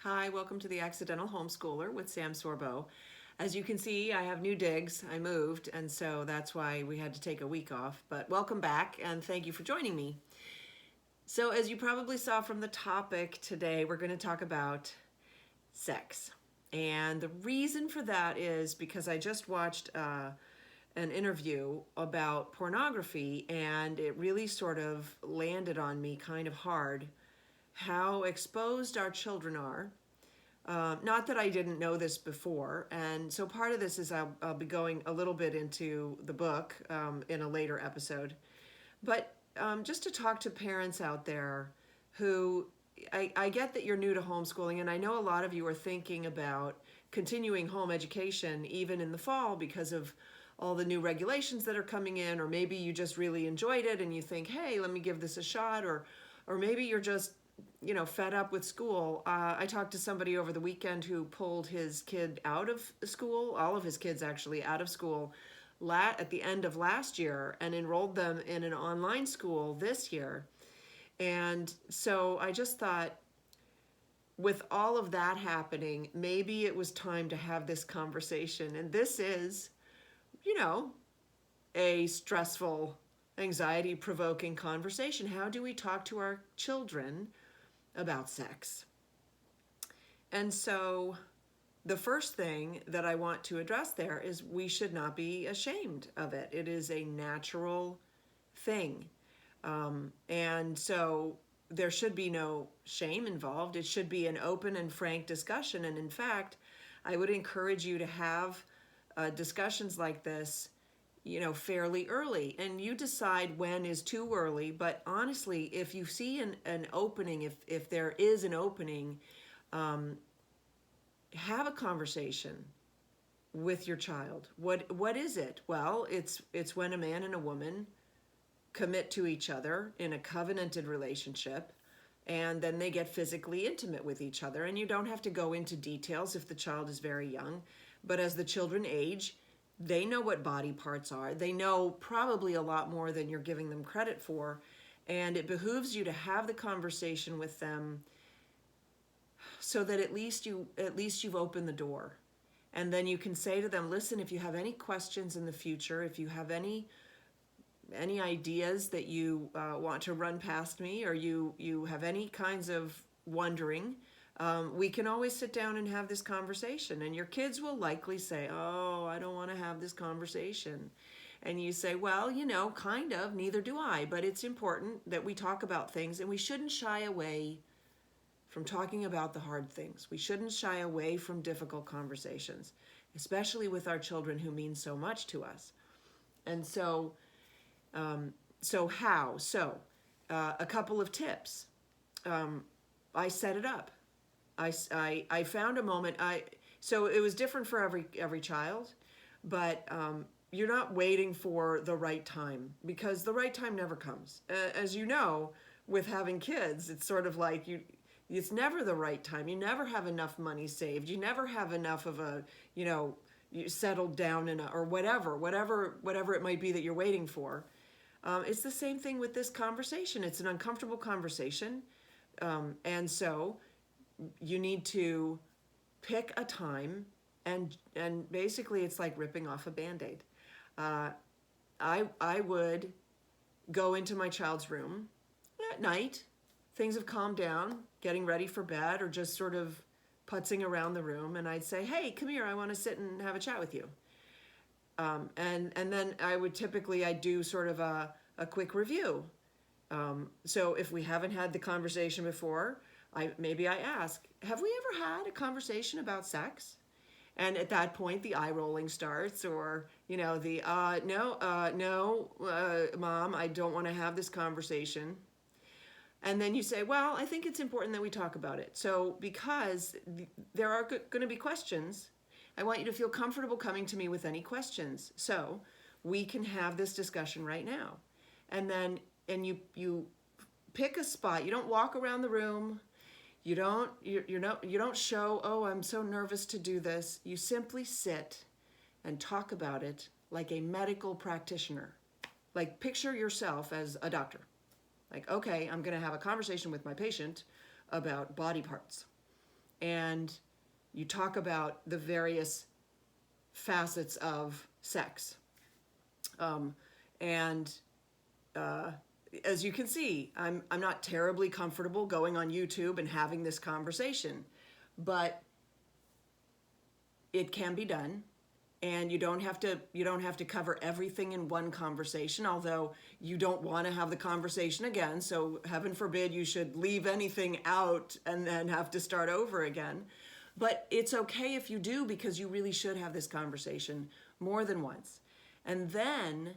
Hi, welcome to the Accidental Homeschooler with Sam Sorbo. As you can see, I have new digs. I moved, and so that's why we had to take a week off. But welcome back, and thank you for joining me. So as you probably saw from the topic today, we're going to talk about sex. And the reason for that is because I just watched an interview about pornography, and it really sort of landed on me kind of hard how exposed our children are. Not that I didn't know this before, and so part of this is I'll be going a little bit into the book in a later episode, but just to talk to parents out there who, I get that you're new to homeschooling, and I know a lot of you are thinking about continuing home education even in the fall because of all the new regulations that are coming in, or maybe you just really enjoyed it and you think, hey, let me give this a shot, or maybe you're just fed up with school. I talked to somebody over the weekend who pulled his kid out of school, all of his kids actually out of school at the end of last year, and enrolled them in an online school this year. And so I just thought, with all of that happening, maybe it was time to have this conversation. And this is, a stressful, anxiety-provoking conversation. How do we talk to our children about sex? And so the first thing that I want to address there is we should not be ashamed of it. It is a natural thing. And so there should be no shame involved. It should be an open and frank discussion. And in fact, I would encourage you to have discussions like this fairly early, and you decide when is too early. But honestly, if you see an opening, if there is an opening, have a conversation with your child. What is it? Well, it's when a man and a woman commit to each other in a covenanted relationship, and then they get physically intimate with each other. And you don't have to go into details if the child is very young, but as the children age, they know what body parts are. They know probably a lot more than you're giving them credit for. And it behooves you to have the conversation with them so that at least you've opened the door. And then you can say to them, listen, if you have any questions in the future, if you have any ideas that you want to run past me, or you have any kinds of wondering, we can always sit down and have this conversation. And your kids will likely say, oh, I don't want to have this conversation. And you say, well, kind of, neither do I. But it's important that we talk about things, and we shouldn't shy away from talking about the hard things. We shouldn't shy away from difficult conversations, especially with our children who mean so much to us. And so, how? So, a couple of tips. I set it up. I found a moment. So it was different for every child, but you're not waiting for the right time, because the right time never comes. As you know, with having kids, it's sort of like it's never the right time. You never have enough money saved. You never have enough of you settled down or whatever it might be that you're waiting for. It's the same thing with this conversation. It's an uncomfortable conversation, and so you need to pick a time, and basically it's like ripping off a Band-Aid. I would go into my child's room at night. Things have calmed down, getting ready for bed, or just sort of putzing around the room, and I'd say, hey, come here, I want to sit and have a chat with you. And then I'd do sort of a quick review. So if we haven't had the conversation before, I ask, have we ever had a conversation about sex? And at that point, the eye rolling starts, or no, Mom, I don't want to have this conversation. And then you say, well, I think it's important that we talk about it. So because there are going to be questions, I want you to feel comfortable coming to me with any questions, so we can have this discussion right now. And then you pick a spot. You don't walk around the room. You don't show, oh, I'm so nervous to do this. You simply sit and talk about it like a medical practitioner. Like, picture yourself as a doctor. Like, okay, I'm going to have a conversation with my patient about body parts. and you talk about the various facets of sex. And as you can see, I'm not terribly comfortable going on YouTube and having this conversation, but it can be done. And you don't have to cover everything in one conversation, although you don't want to have the conversation again. So heaven forbid you should leave anything out and then have to start over again. But it's okay if you do, because you really should have this conversation more than once. And then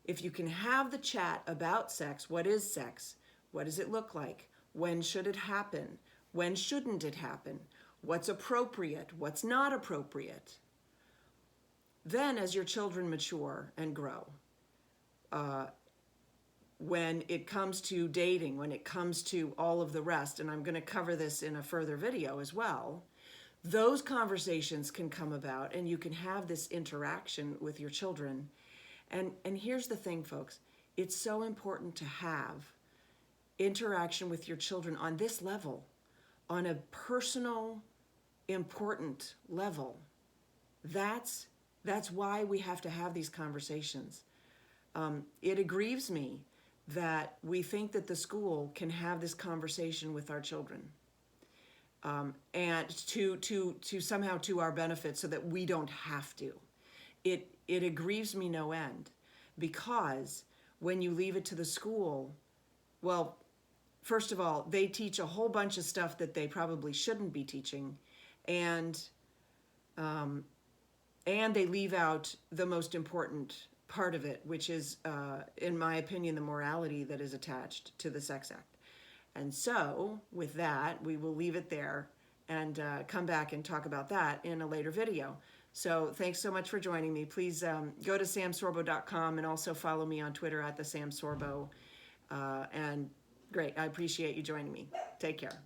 if you can have the chat about sex, what is sex? What does it look like? When should it happen? When shouldn't it happen? What's appropriate? What's not appropriate? Then as your children mature and grow, when it comes to dating, when it comes to all of the rest, and I'm going to cover this in a further video as well, those conversations can come about and you can have this interaction with your children. And here's the thing, folks, it's so important to have interaction with your children on this level, on a personal, important level. That's why we have to have these conversations. It aggrieves me that we think that the school can have this conversation with our children, and to somehow to our benefit, so that we don't have to. It aggrieves me no end, because when you leave it to the school, well, first of all, they teach a whole bunch of stuff that they probably shouldn't be teaching, and they leave out the most important part of it, which is, in my opinion, the morality that is attached to the sex act. And so, with that, we will leave it there and come back and talk about that in a later video. So thanks so much for joining me. Please go to samsorbo.com and also follow me on Twitter at the Sam Sorbo. And great, I appreciate you joining me. Take care.